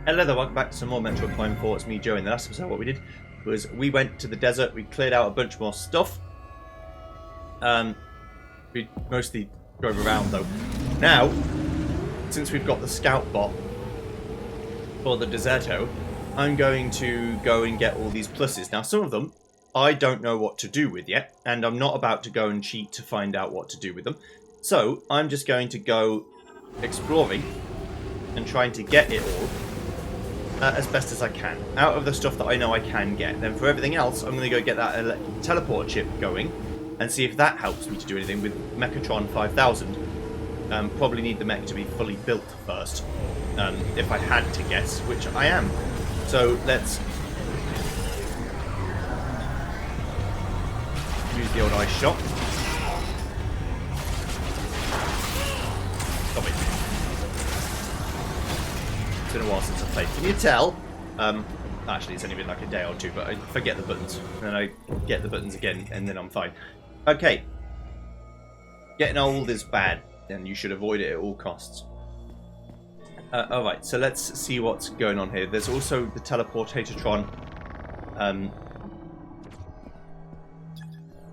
Hello there, welcome back to some more Metroid Prime 4. It's me, Joe. In the last episode, what we did was we went to the desert, we cleared out a bunch more stuff. We mostly drove around though. Now, since we've got the scout bot for the Deserto, I'm going to go and get all these pluses. Now, some of them I don't know what to do with yet, and I'm not about to go and cheat to find out what to do with them. So, I'm just going to go exploring and trying to get it all. As best as I can, out of the stuff that I know I can get. Then for everything else, I'm going to go get that teleport chip going and see if that helps me to do anything with Mechatron 5000. Probably need the mech to be fully built first, if I had to guess, which I am. So let's use the old ice shot. Stop it. It's been a while since I played. Can you tell? Actually, it's only been like a day or two, but I forget the buttons. And then I get the buttons again, and then I'm fine. Okay. Getting old is bad, and you should avoid it at all costs. Alright, so let's see what's going on here. There's also the teleportatron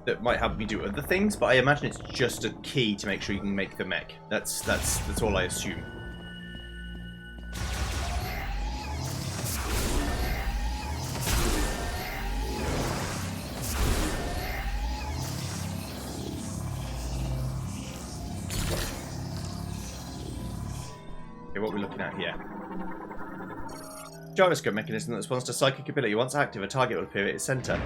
that might help me do other things, but I imagine it's just a key to make sure you can make the mech. That's all I assume. What we're looking at here. Gyroscope mechanism that responds to psychic ability. Once active, a target will appear at its center.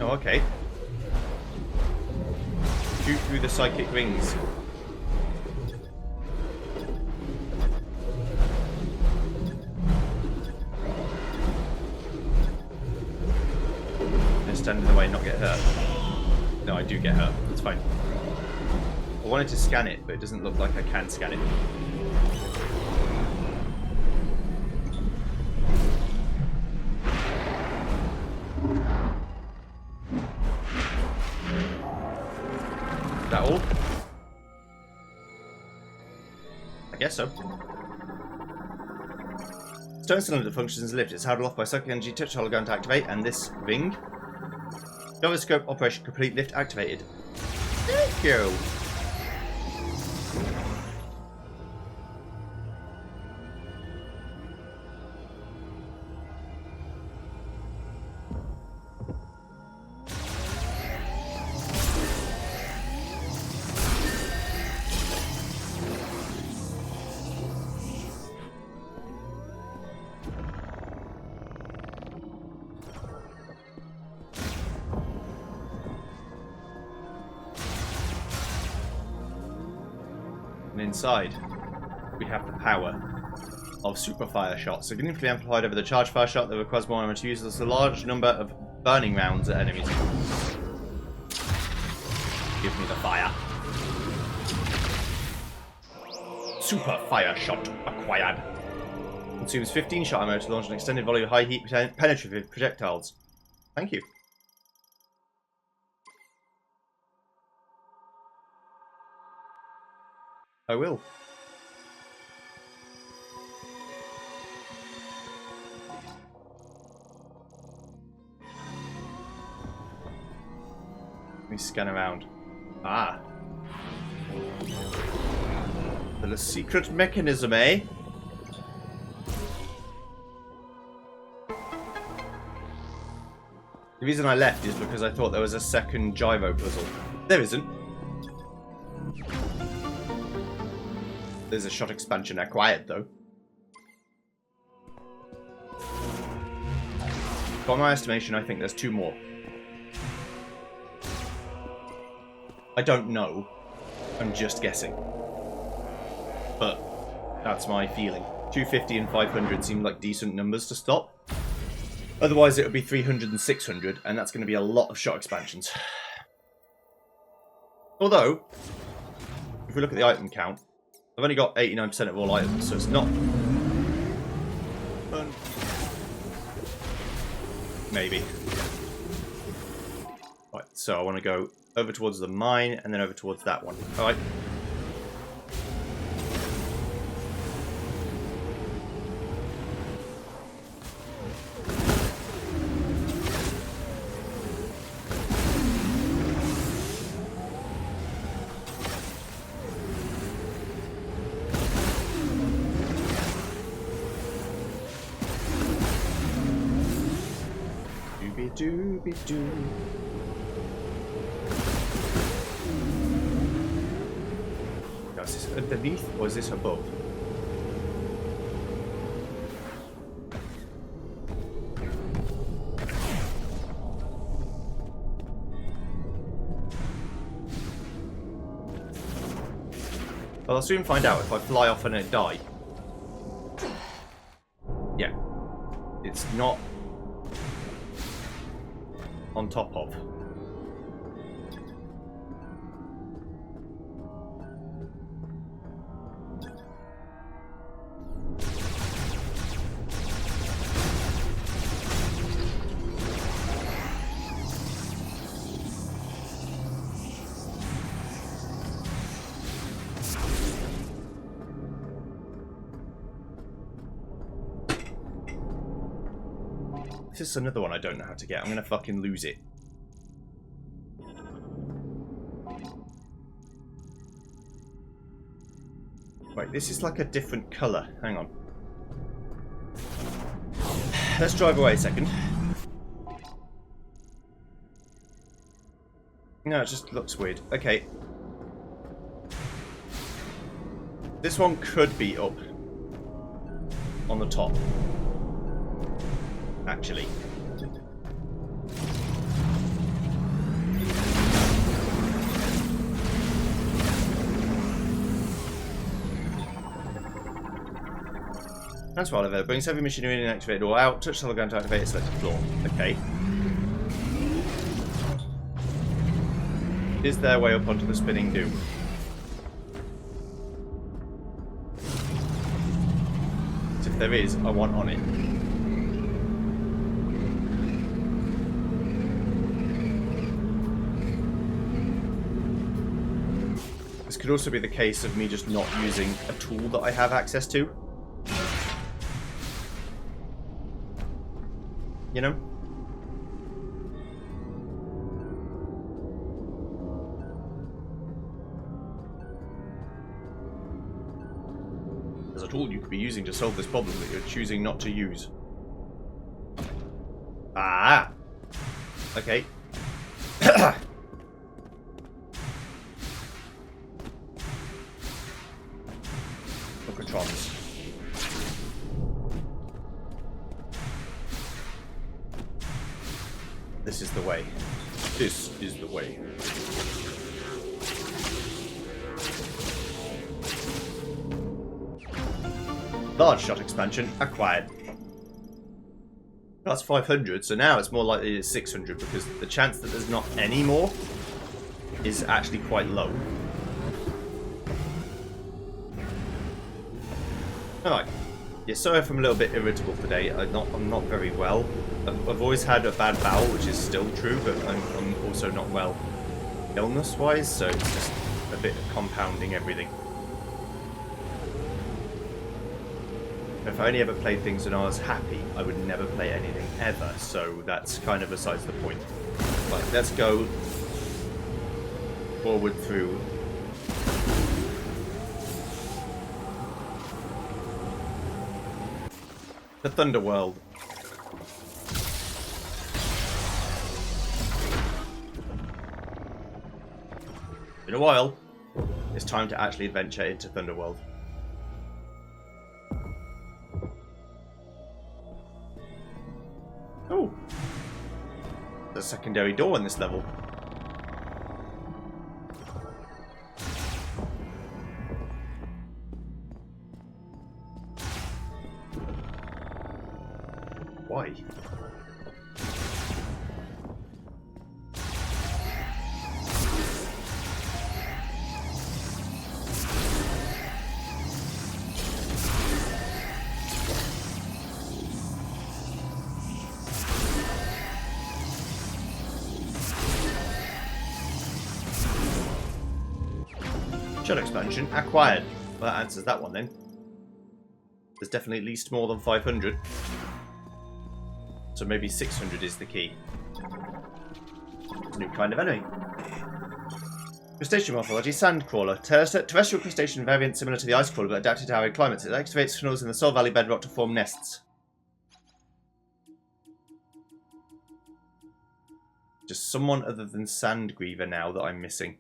Oh, okay. Shoot through the psychic rings. Just stand in the way and not get hurt. No, I do get hurt. That's fine. I wanted to scan it, but it doesn't look like I can scan it. Is that all? I guess so. Stone cylinder functions as a lift. It's held aloft by psychic energy. Touch hologram to activate, and this ring. Gyroscope operation complete. Lift activated. Thank you. And inside, we have the power of super fire shot. Significantly amplified over the charge fire shot that requires more ammo to use. There's a large number of burning rounds at enemies. Give me the fire. Super fire shot acquired. Consumes 15 shot ammo to launch an extended volley of high heat penetrative projectiles. Thank you. I will. Let me scan around. Ah. The secret mechanism, eh? The reason I left is because I thought there was a second gyro puzzle. There isn't. There's a shot expansion acquired, though. By my estimation, I think there's 2 more. I don't know. I'm just guessing. But that's my feeling. 250 and 500 seem like decent numbers to stop. Otherwise, it would be 300 and 600, and that's going to be a lot of shot expansions. Although, if we look at the item count, I've only got 89% of all items, so it's not... Maybe. Right, so I want to go over towards the mine, and then over towards that one. Alright. Dooby-doo. Now, is this underneath or is this above? Well, I'll soon find out if I fly off and I die. Yeah. It's not on top of. This is another one I don't know how to get. I'm gonna fucking lose it. Right, this is like a different colour. Hang on. Let's drive away a second. No, it just looks weird. Okay. This one could be up on the top. Actually. That's elevator. Brings heavy machinery in and activate door out. Touch the gun to activate it, select the floor. Okay. Is there a way up onto the spinning doom? So if there is, I want on it. This could also be the case of me just not using a tool that I have access to. You know? There's a tool you could be using to solve this problem that you're choosing not to use. Ah! Okay. Lookatrons. This is the way. This is the way. Large shot expansion acquired. That's 500, so now it's more likely it's 600 because the chance that there's not any more is actually quite low. Alright. Yeah, sorry if I'm a little bit irritable today. I'm not very well. I've always had a bad bowel, which is still true, but I'm also not well illness-wise, so it's just a bit of compounding everything. If I only ever played things when I was happy, I would never play anything ever, so that's kind of besides the point. Right, let's go forward through. The Thunderworld. In a while, it's time to actually adventure into Thunderworld. Oh! There's a secondary door in this level. Why? Shell expansion acquired. Well, that answers that one then. There's definitely at least more than 500. So maybe 600 is the key. It's a new kind of enemy. Crustacean morphology, sandcrawler. Terrestrial crustacean variant similar to the ice crawler but adapted to arid climates. It activates tunnels in the Soul Valley bedrock to form nests. Just someone other than Sandgriever now that I'm missing.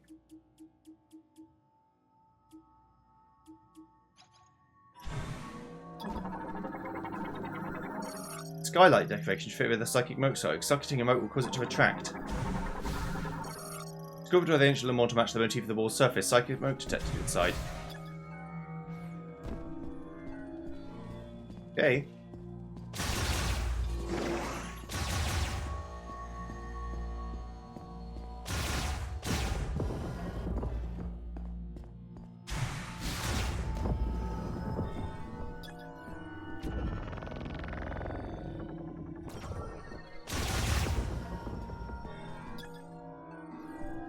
Skylight decoration fit with a psychic mote soak. Socketing a mote will cause it to retract. Sculpted with ancient lemon to match the motif of the wall's surface. Psychic mote detected inside. Okay.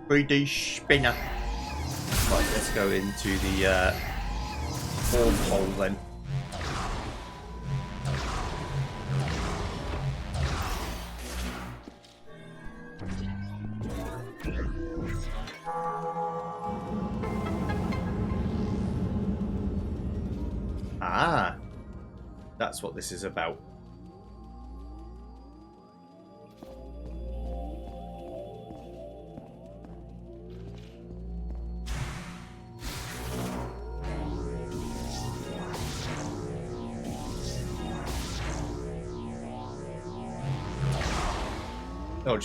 Pretty spinner. Right, let's go into the orb hole then. Ah, that's what this is about.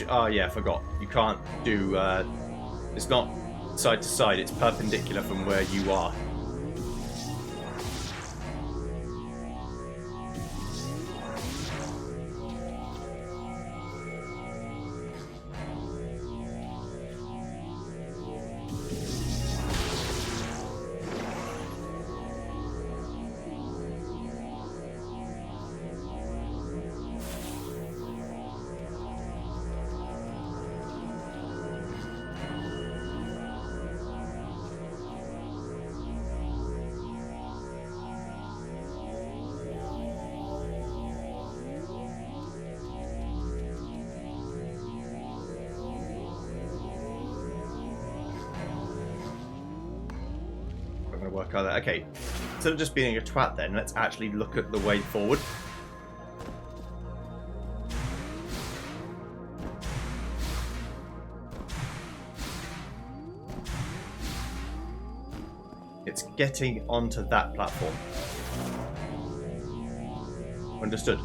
Oh yeah, I forgot. You can't do... it's not side to side, it's perpendicular from where you are. Work out that. Okay, instead of just being a twat then, let's actually look at the way forward. It's getting onto that platform. Understood.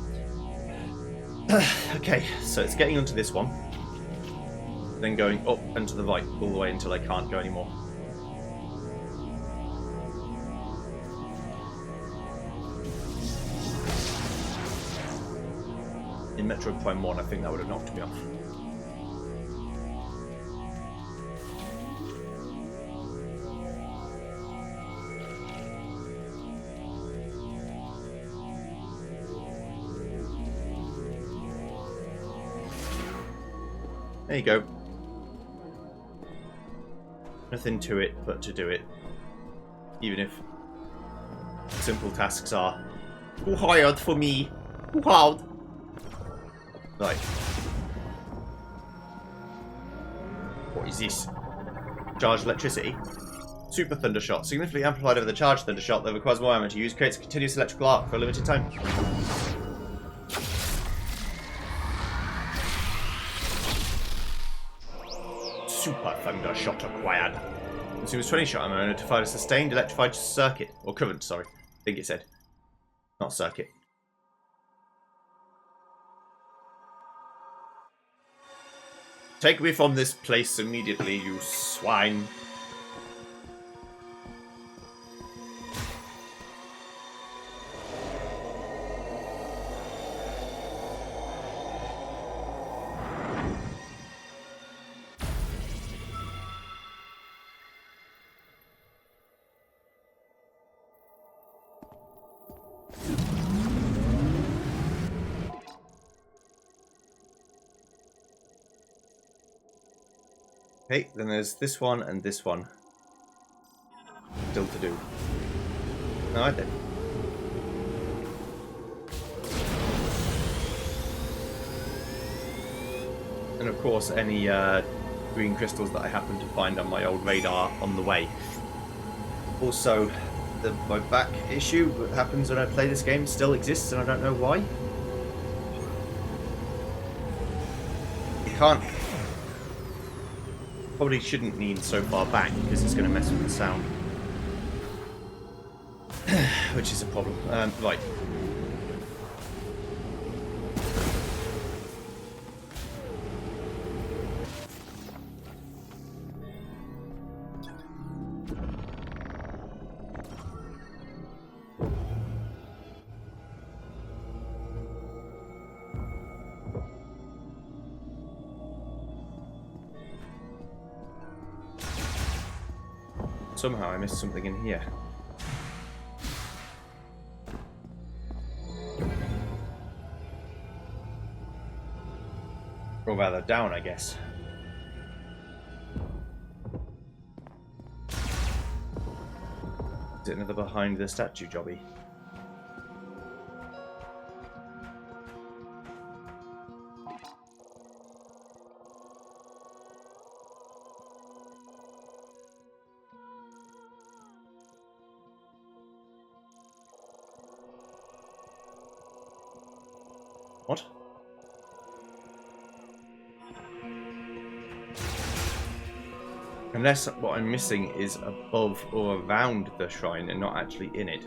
Okay, so it's getting onto this one, then going up and to the right all the way until I can't go anymore. In Metroid Prime 1, I think that would have knocked me off. There you go. Nothing to it but to do it. Even if simple tasks are too hard for me. Too hard. Right. What is this? Charged electricity. Super Thundershot. Significantly amplified over the charged Thundershot that requires more ammo to use. Creates a continuous electrical arc for a limited time. Super Thundershot acquired. Consumes 20 shot ammo to fire a sustained electrified circuit. Or current, sorry. I think it said. Not circuit. Take me from this place immediately, you swine. Okay, then there's this one and this one. still to do. Alright then. And of course, any green crystals that I happen to find on my old radar on the way. Also, my back issue that happens when I play this game still exists, and I don't know why. You can't... Probably shouldn't lean so far back because it's going to mess with the sound. Which is a problem. Right. Somehow I missed something in here. Or rather, down, I guess. Is it another behind the statue jobby? What? Unless what I'm missing is above or around the shrine and not actually in it.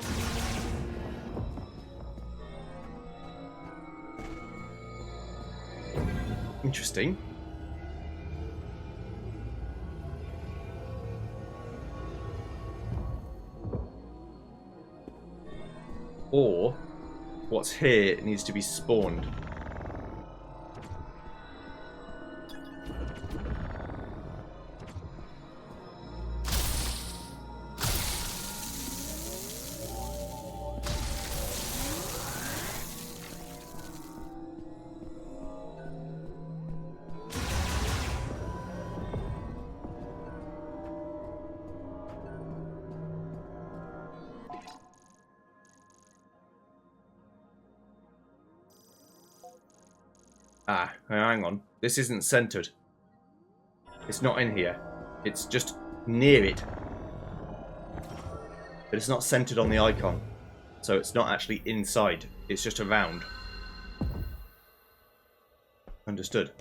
Interesting. Or what's here needs to be spawned. Ah, hang on. This isn't centered. It's not in here. It's just near it. But it's not centered on the icon. So it's not actually inside. It's just around. Understood.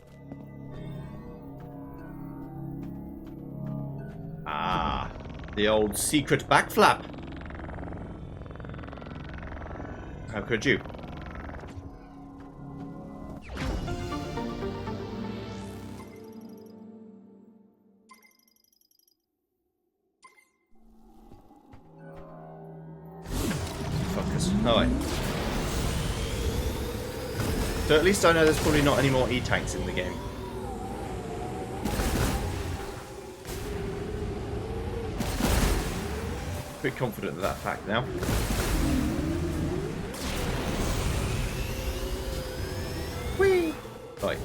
Ah, the old secret backflap. How could you? Alright. So at least I know there's probably not any more E-tanks in the game. Pretty confident of that fact now. Whee! Right.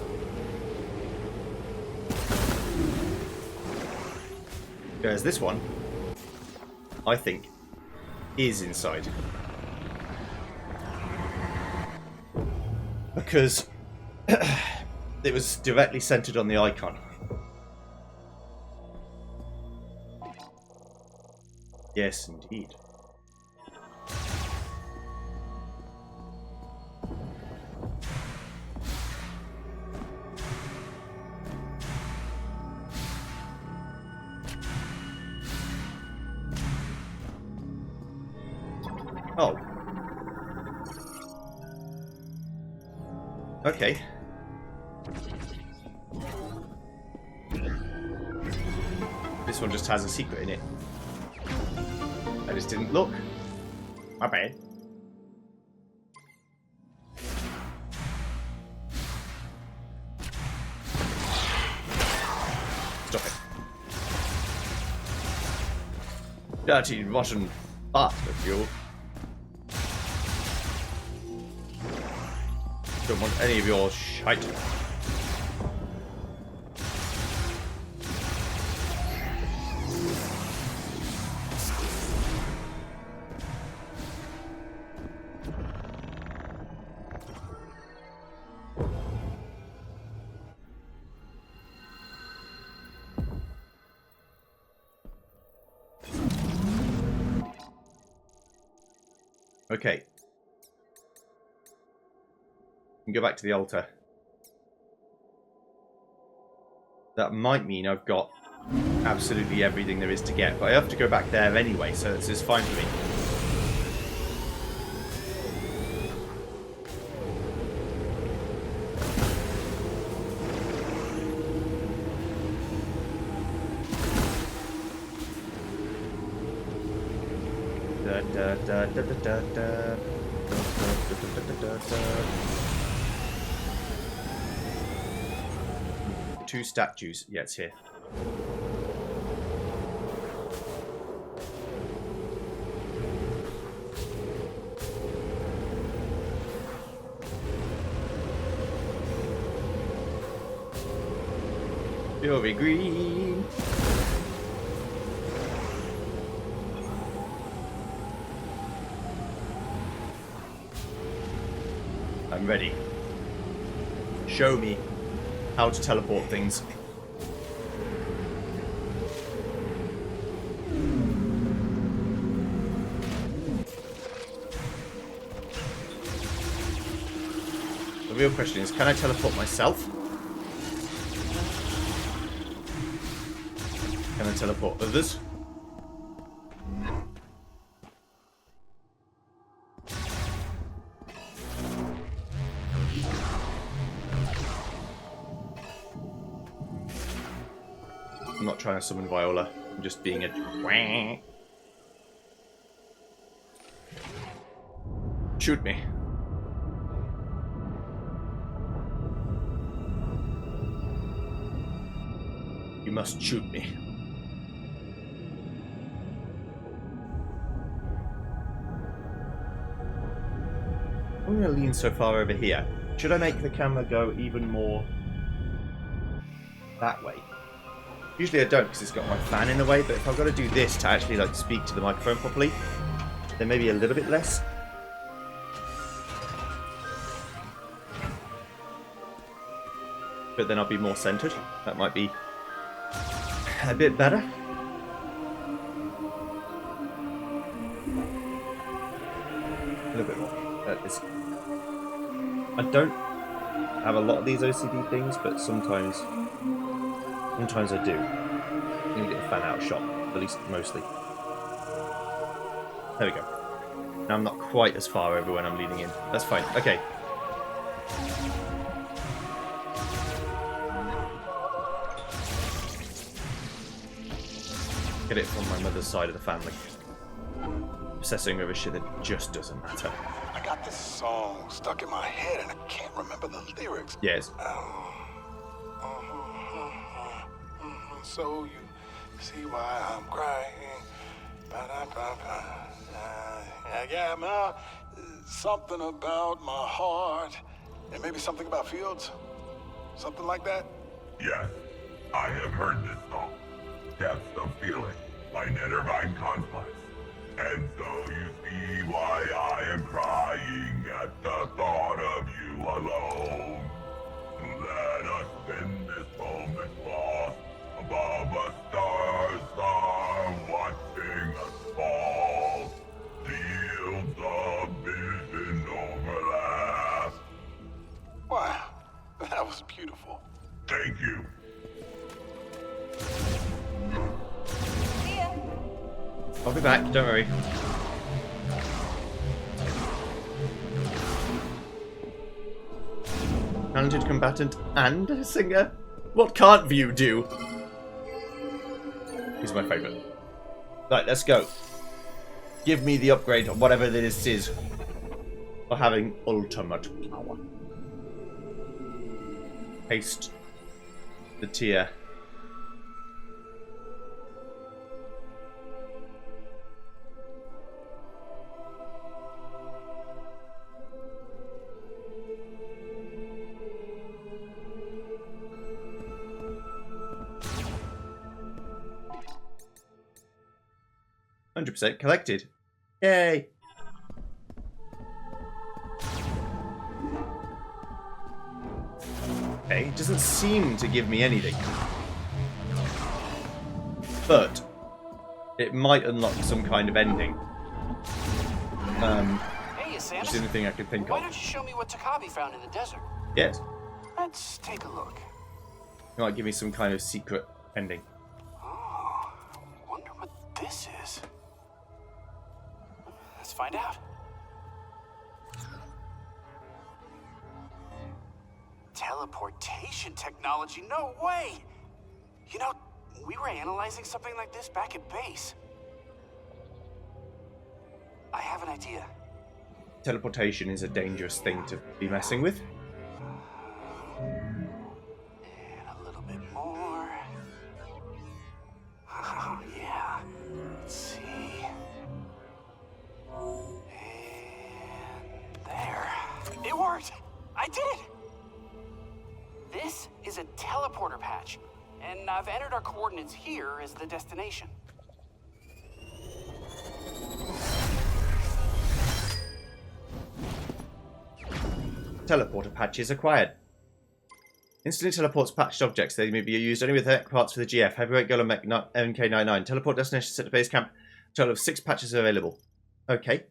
Whereas this one, I think, is inside. Because it was directly centered on the icon. Yes, indeed. Oh. Okay. This one just has a secret in it. I just didn't look. My bad. Stop it. Dirty, rotten bastard, you. Don't want any of your shite. Okay. And go back to the altar. That might mean I've got absolutely everything there is to get, but I have to go back there anyway, so this is fine for me. Two statues. Yeah, it's here. Fury green. I'm ready. Show me how to teleport things. The real question is, can I teleport myself? Can I teleport others? I'm not trying to summon Viola. I'm just being a... Shoot me. You must shoot me. I'm going to lean so far over here. Should I make the camera go even more that way? Usually I don't because it's got my fan in the way, but if I've got to do this to actually like speak to the microphone properly, then maybe a little bit less. But then I'll be more centered. That might be a bit better. A little bit more. That is. I don't have a lot of these OCD things, but sometimes I do. I'm gonna get a fan out shot, at least mostly. There we go. Now I'm not quite as far over when I'm leaning in. That's fine. Okay. Get it from my mother's side of the family. Obsessing over shit that just doesn't matter. I got this song stuck in my head and I can't remember the lyrics. Yes. So you see why I'm crying. Yeah, something about my heart. And maybe something about fields. Something like that. Yes, I have heard this song. Depths of Feeling by Nethervine Conflict. And so you see why I am crying at the thought of you alone. Let us spend this moment lost above a stars are watching us fall. Fields of vision overlap. Wow, that was beautiful. Thank you. I'll be back, don't worry. Talented combatant and a singer. What can't View do? He's my favourite. Right, let's go. Give me the upgrade of whatever this is for having ultimate power. Paste the tier. %, collected. Yay! Okay, it doesn't seem to give me anything. But it might unlock some kind of ending. Hey, Samus. Just the only thing I can think Why of. don't you show me what Takabe found in the desert? Yes. Let's take a look. You might give me some kind of secret ending. Oh, wonder what this is. Let's find out. Teleportation technology? No way! You know, we were analyzing something like this back at base. I have an idea. Teleportation is a dangerous thing to be messing with. And a little bit more. Oh, yeah. Let's see. And there. It worked! I did it! This is a teleporter patch, and I've entered our coordinates here as the destination. Teleporter patches acquired. Instantly teleports patched objects. They may be used only with mech parts for the GF. Heavyweight Golem Mech MK99. Teleport destination set to base camp. Total of 6 patches are available. Okay.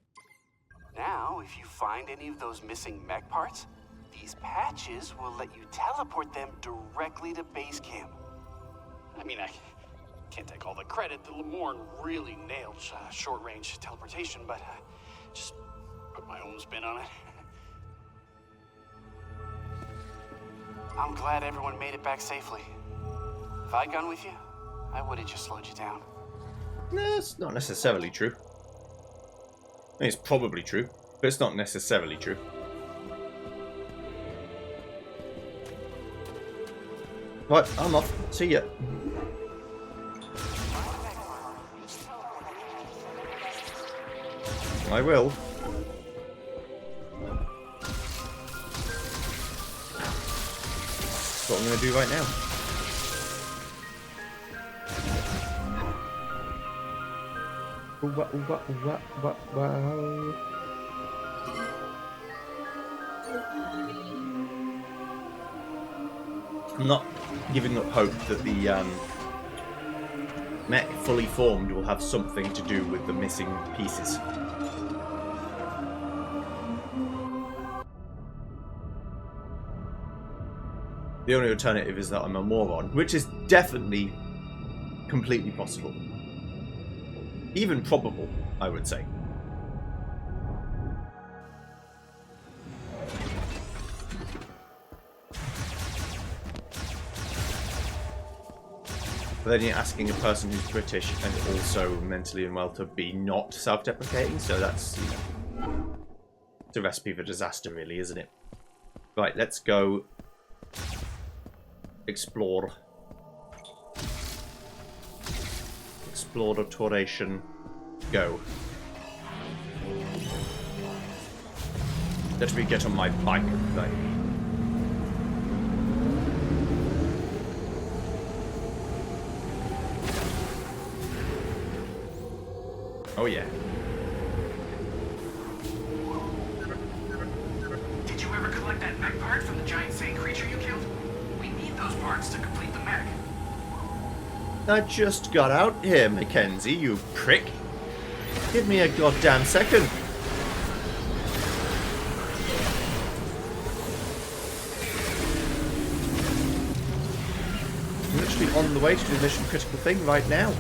Now, if you find any of those missing mech parts, these patches will let you teleport them directly to base camp. I mean, I can't take all the credit. The Lemorne really nailed short-range teleportation, but just put my own spin on it. I'm glad everyone made it back safely. If I'd gone with you, I would have just slowed you down. No, it's not necessarily true. I mean, it's probably true, but it's not necessarily true. Right, I'm off. See ya. I will. That's what I'm going to do right now. I'm not giving up hope that the mech fully formed will have something to do with the missing pieces. The only alternative is that I'm a moron, which is definitely completely possible. Even probable, I would say. But then you're asking a person who's British and also mentally unwell to be not self-deprecating, so that's, you know, it's a recipe for disaster, really, isn't it? Right, let's go explore. Exploration. Go. Let me get on my bike, baby. Oh yeah. Did you ever collect that mech part from the giant sand creature you killed? We need those parts to complete the mech. I just got out here, Mackenzie, you prick. Give me a goddamn second. I'm literally on the way to do the mission critical thing right now.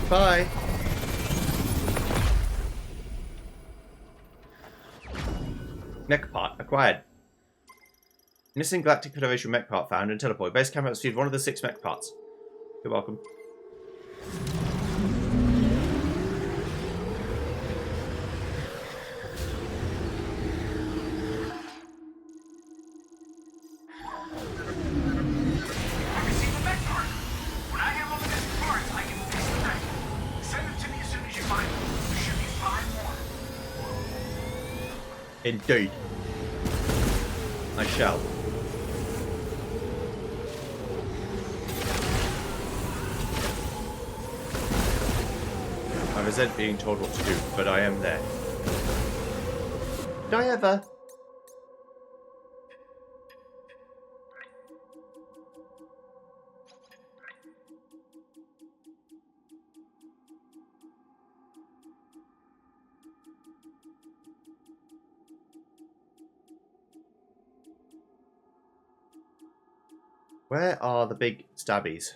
Bye. Mech part acquired. Missing Galactic Federation mech part found and teleport. Base camera has received one of the 6 mech parts. You're welcome. Indeed. I shall. I resent being told what to do, but I am there. Did I ever? Where are the big stabbies?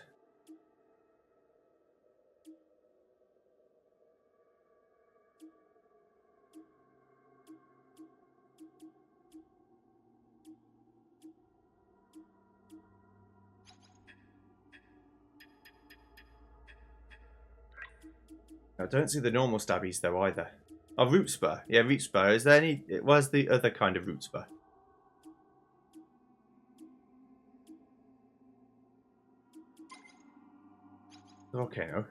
I don't see the normal stabbies though either. Oh, root spur. Yeah, root spur. Is there any... Where's the other kind of root spur? Volcano.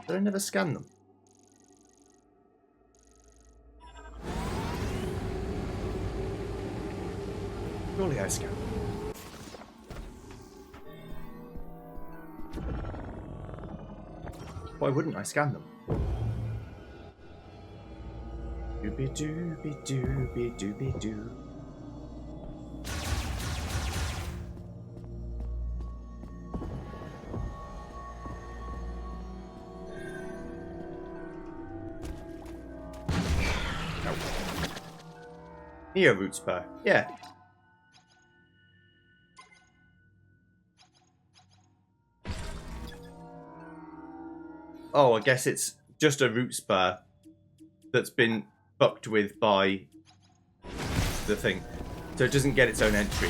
Did I never scan them? Surely I scanned them. Why wouldn't I scan them? Doobie doobie doobie doobie doo. No. Neo root spur. Yeah. Oh, I guess it's just a root spur that's been fucked with by the thing. So it doesn't get its own entry.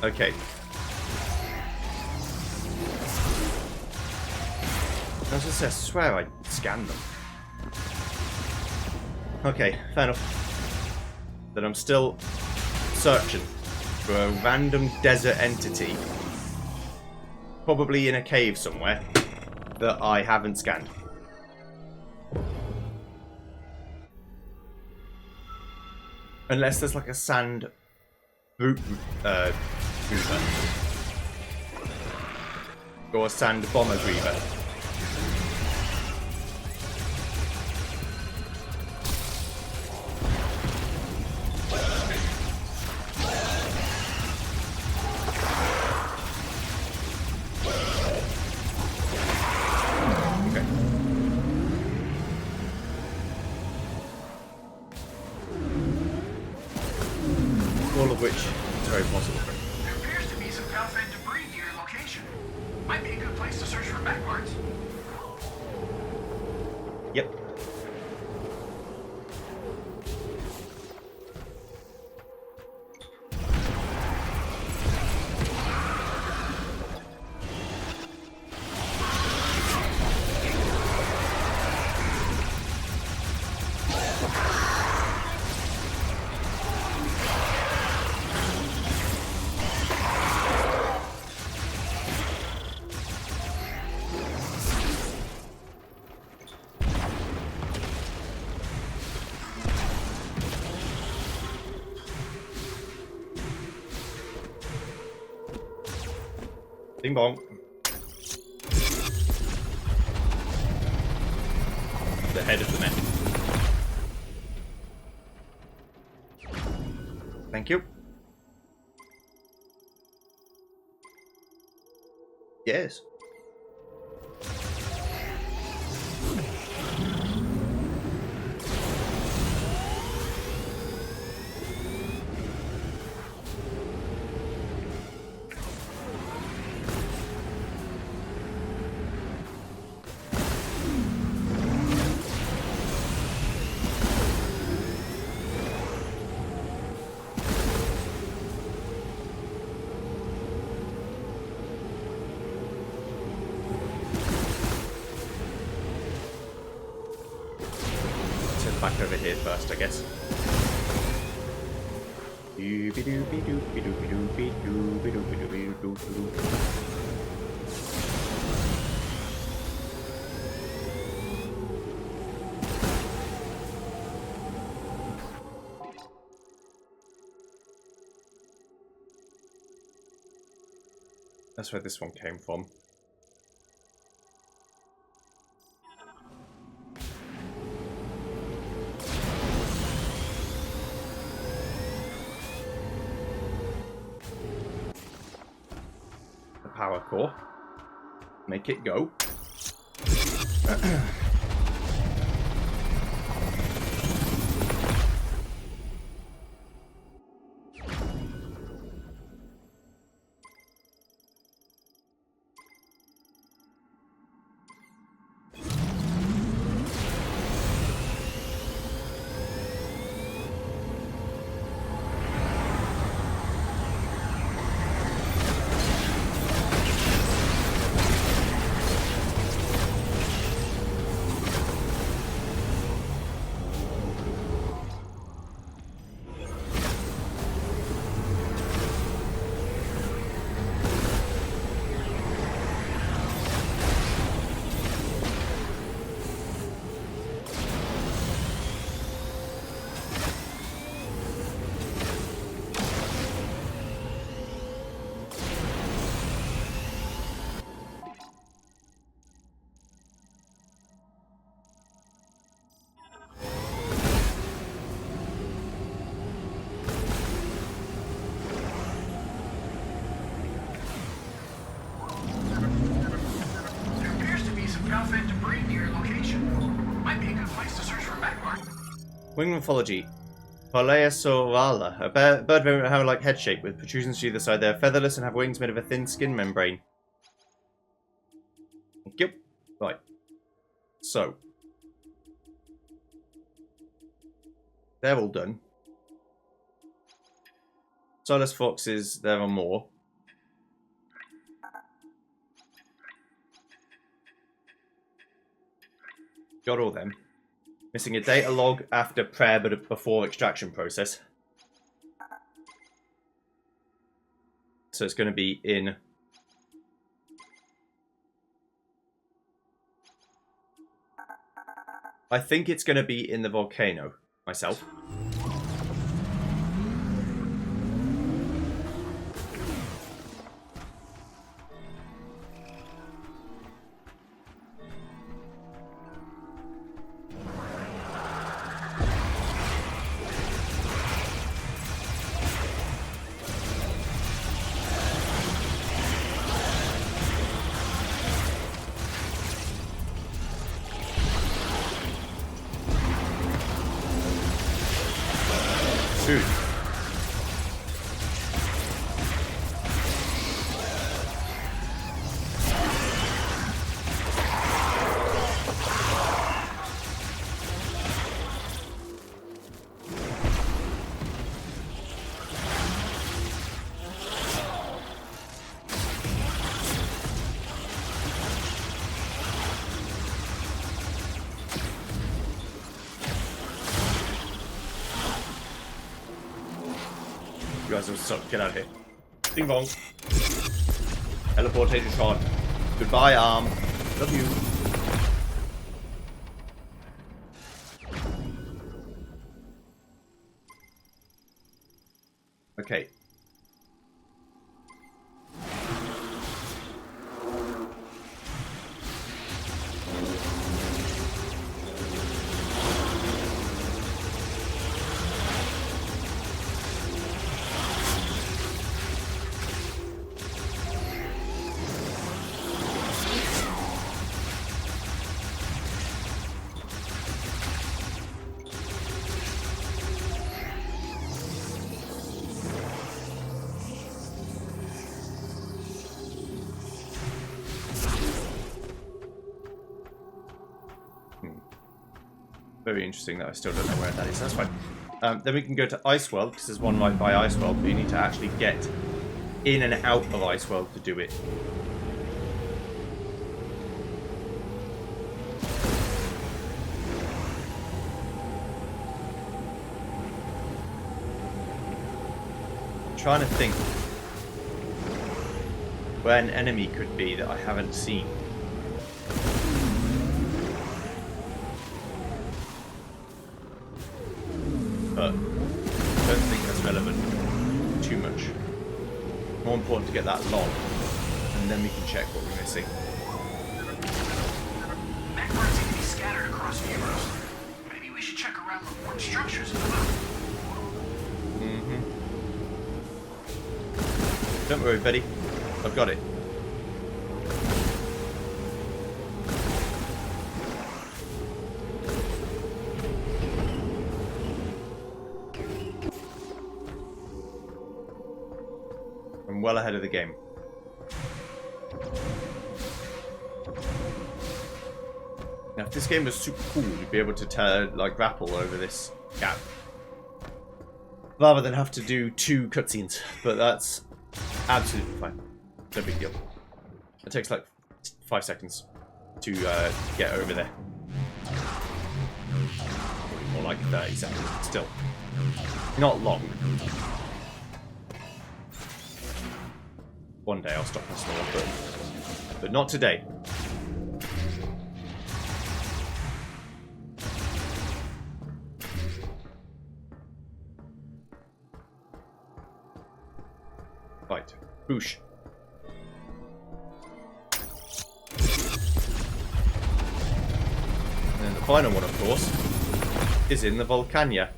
Okay. I was just I swear I scanned them. Okay, fair enough. Then I'm still searching for a random desert entity, probably in a cave somewhere, that I haven't scanned. Unless there's like a sand root griever. Or a sand bomber griever. All of which is very possible. There appears to be some Calfed debris near your location. Might be a good place to search for mech parts. Yep. Ding bong. The head of the men. Thank you. Yes. Back over here first, I guess. That's where this one came from. Power core. Make it go. There appears to be some Calfed debris near your location. Might be a good place to search for mech parts. Wing morphology. Paleosaurala, a bird very like head shape with protrusions to either side. They are featherless and have wings made of a thin skin membrane. Thank you. Right. So. They're all done. Solus foxes, there are more. Got all them. Missing a data log after prayer but before extraction process. So it's going to be in... I think it's going to be in the volcano, myself. Dude. You guys will stop. Get out of here. Ding bong. Teleportation shot. Goodbye, arm. Love you. Okay. Very interesting that I still don't know where that is. That's fine. Then we can go to Ice World, because there's one right by Ice World, but you need to actually get in and out of Ice World to do it. I'm trying to think where an enemy could be that I haven't seen. But I don't think that's relevant too much. More important to get that log, and then we can check what we're missing. Mech parts seem to be scattered across Views. Maybe we should check around the worn structures as well. Don't worry, Betty. I've got it. I'm well ahead of the game. Now, if this game was super cool, you'd be able to like grapple over this gap, rather than have to do 2 cutscenes. But that's absolutely fine. No big deal. It takes like 5 seconds to get over there. Probably more like 30 seconds. Still, not long. One day I'll stop and snore, but not today. Right, boosh. And then the final one, of course, is in the Volcania.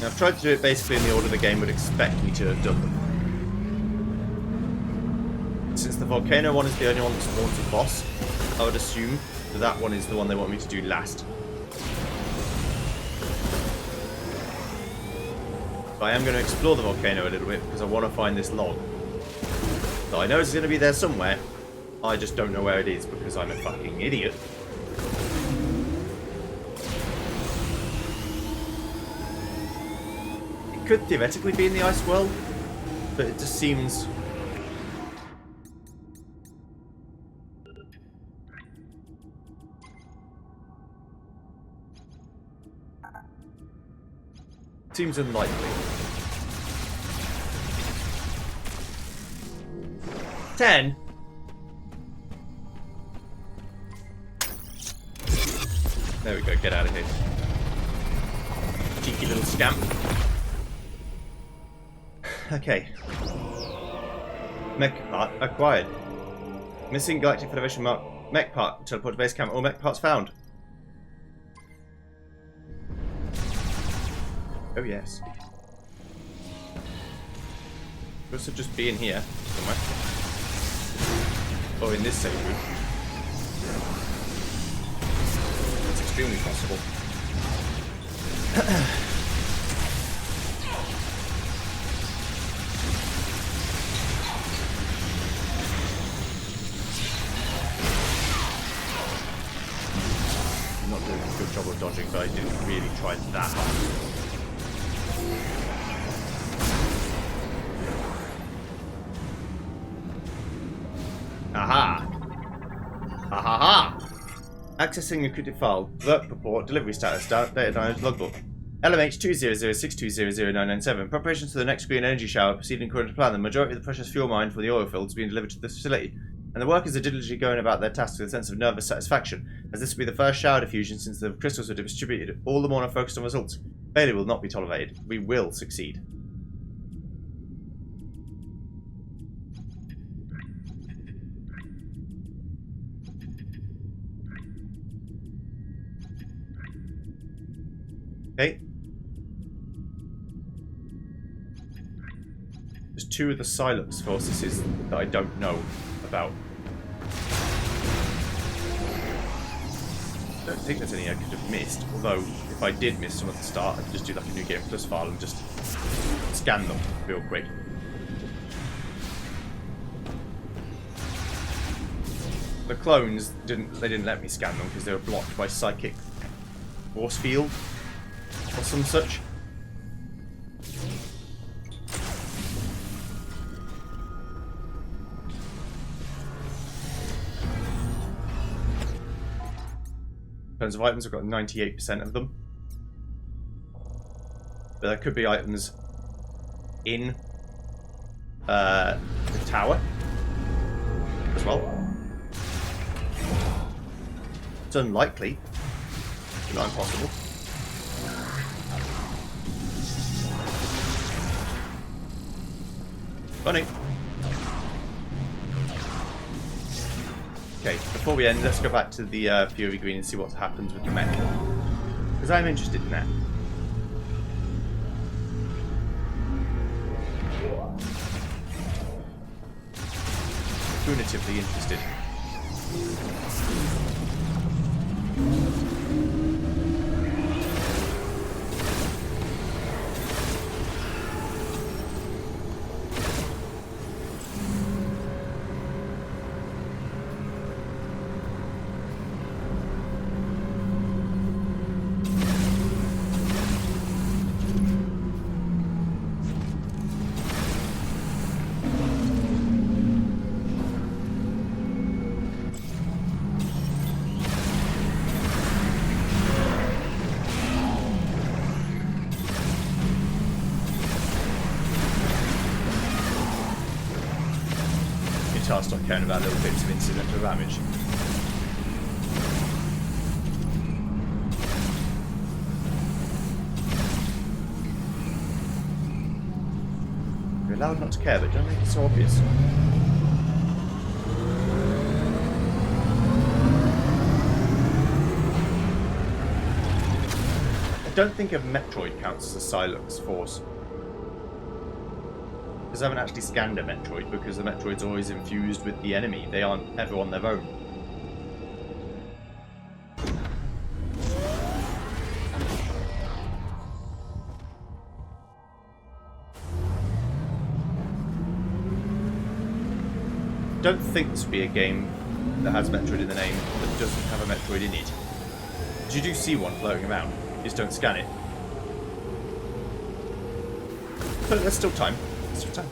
Now, I've tried to do it basically in the order the game would expect me to have done them. Since the Volcano one is the only one that spawns a boss, I would assume that that one is the one they want me to do last. But I am going to explore the Volcano a little bit because I want to find this log. So I know it's going to be there somewhere, I just don't know where it is because I'm a fucking idiot. Could theoretically be in the ice world, but it just seems unlikely. 10. There we go, get out of here. Cheeky little scamp. Okay. Mech part acquired. Missing Galactic Federation mark mech part. Teleport to base camp. All mech parts found. Oh yes. Supposed to just be in here somewhere. Or in this save room. That's extremely possible. Not doing a good job of dodging, but I didn't really try that hard. Aha! Ha ha ha! Accessing encrypted file. Work report. Delivery status. Data download logbook. LMH 20062000997. Preparations for the next green energy shower proceeding according to plan. The majority of the precious fuel mined for the oil fields is being delivered to this facility, and the workers are diligently going about their tasks with a sense of nervous satisfaction, as this will be the first shower diffusion since the crystals were distributed. All the more are focused on results. Failure will not be tolerated. We will succeed. Okay. There's 2 of the Silence forces that I don't know about. I don't think there's any I could have missed, although if I did miss some at the start, I could just do like a New Game Plus file and just scan them real quick. The clones didn't let me scan them because they were blocked by psychic force field or some such. In terms of items, I've got 98% of them. But there could be items in the tower as well. It's unlikely, but not impossible. Funny. Okay, before we end, let's go back to the Fury Green and see what happens with the mech. Because I'm interested in that. Punitively interested. I'll stop caring about little bits of incidental damage. You're allowed not to care, but don't make it so obvious. I don't think a Metroid counts as a Silux force. Because I haven't actually scanned a Metroid, because the Metroid's always infused with the enemy. They aren't ever on their own. I don't think this would be a game that has Metroid in the name that doesn't have a Metroid in it. But you do see one floating around. You just don't scan it. But there's still time. There's still time.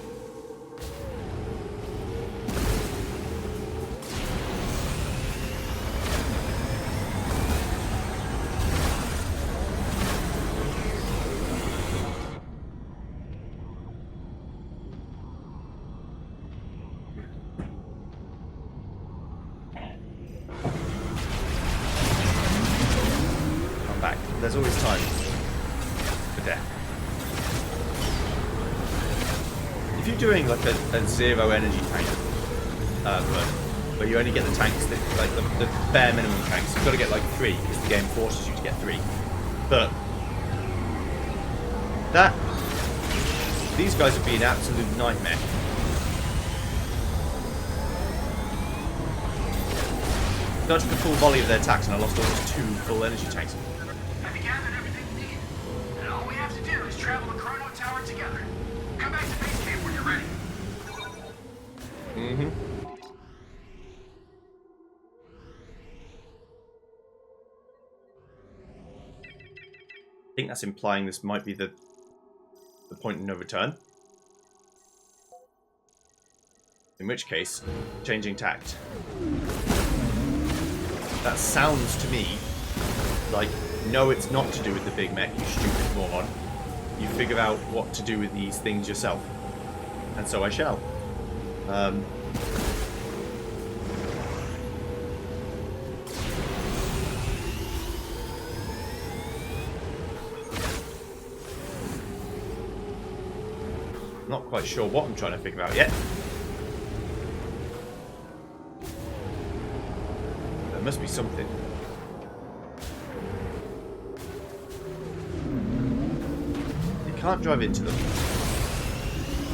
Come back. There's always time for death. If you're doing like a zero energy tank run, where you only get the tanks that, like the bare minimum tanks, you've got to get like 3 because the game forces you to get 3. But these guys would be an absolute nightmare. I took a full volley of their attacks and I lost almost 2 full energy tanks. Have you gathered everything we need? And all we have to do is travel the Chrono Tower together. Come back to base camp when you're ready. Mm-hmm. I think that's implying this might be the point of no return. In which case, changing tact. That sounds to me like, no, it's not to do with the big mech, you stupid moron. You figure out what to do with these things yourself. And so I shall. Not quite sure what I'm trying to figure out yet. There must be something. You can't drive into them.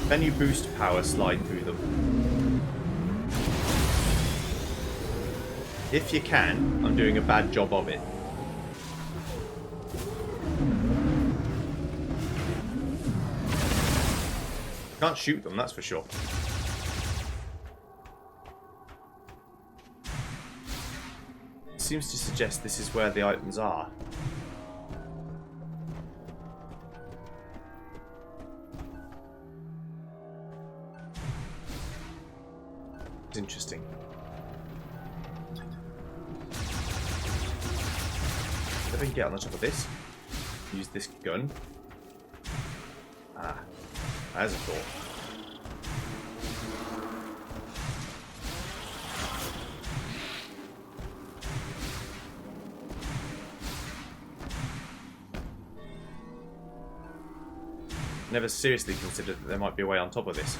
Then you boost power slide through them. If you can, I'm doing a bad job of it. Can't shoot them, that's for sure. It seems to suggest this is where the items are. It's interesting. If I can get on the top of this, use this gun. Ah, as a thought. Never seriously considered that there might be a way on top of this.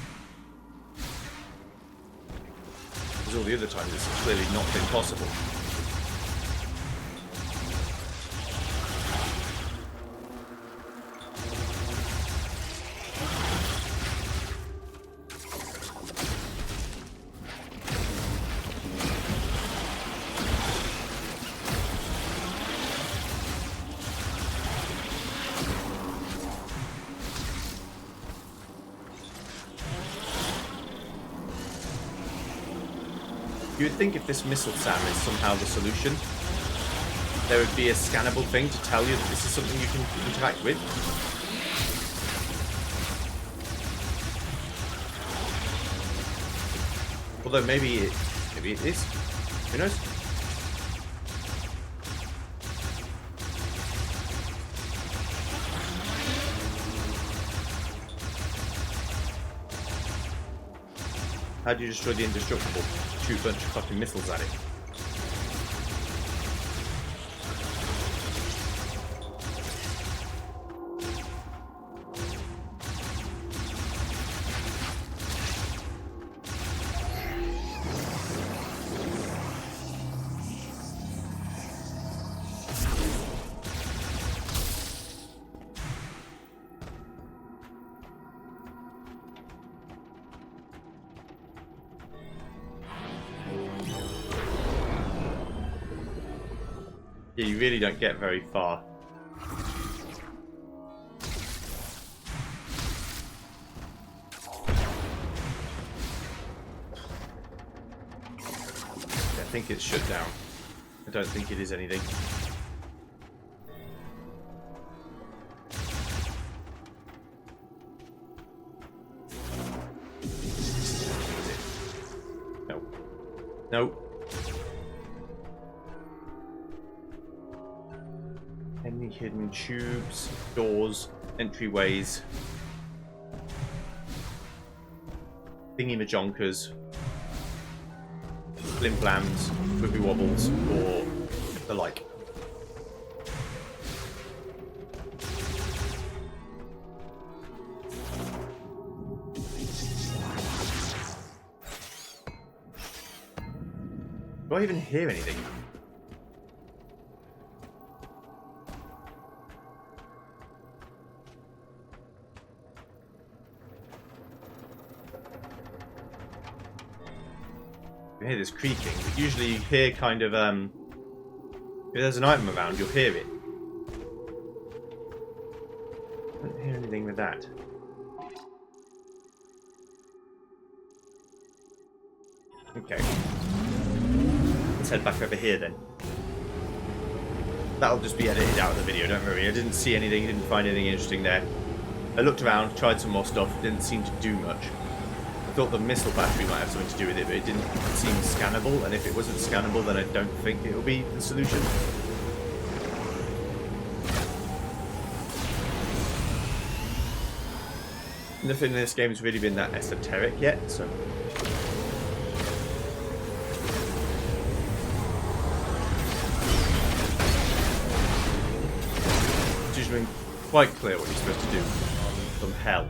Because all the other times it's clearly not been possible. You would think if this missile SAM is somehow the solution, there would be a scannable thing to tell you that this is something you can interact with. Although maybe it is. Who knows? How do you destroy the indestructible? Shoot a bunch of fucking missiles at it. Yeah, you really don't get very far. I think it's shut down. I don't think it is anything. No. No. Any hidden tubes, doors, entryways, thingy-majonkers, flim-flams, wibbly-wobbles, or the like. Do I even hear anything? You hear this creaking, but usually you hear kind of, if there's an item around, you'll hear it. I don't hear anything with that. Okay. Let's head back over here then. That'll just be edited out of the video, don't worry. I didn't see anything, didn't find anything interesting there. I looked around, tried some more stuff, didn't seem to do much. I thought the missile battery might have something to do with it, but it didn't seem scannable, and if it wasn't scannable, then I don't think it'll be the solution. Nothing in this game has really been that esoteric yet, so... It's usually been quite clear what you're supposed to do from hell.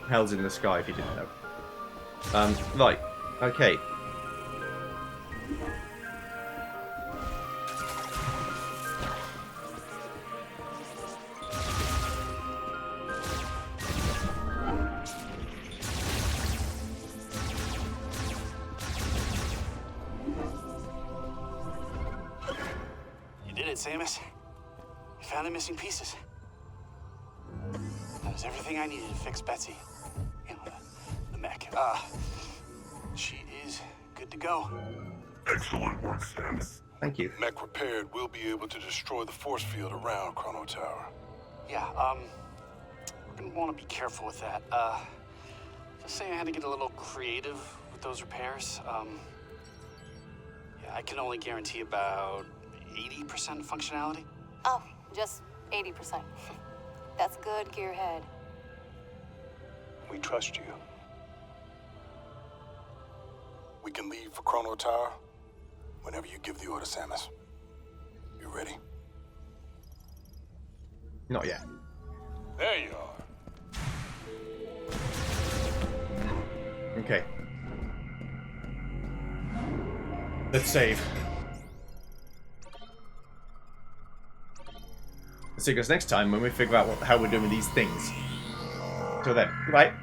Hell's in the sky, if you didn't know. Right. Okay. You did it, Samus. You found the missing pieces. That was everything I needed to fix Betsy. You know, the mech. She is good to go. Excellent work, Samus. Thank you. Mech repaired, we'll be able to destroy the force field around Chrono Tower. Yeah, we're gonna want to be careful with that. Just saying I had to get a little creative with those repairs. Yeah, I can only guarantee about 80% functionality. Oh, just 80%. That's good, Gearhead. We trust you. We can leave for Chrono Tower whenever you give the order, Samus. You ready? Not yet. There you are. Okay. Let's save. Let's see us next time when we figure out how we're doing with these things. Till then, goodbye.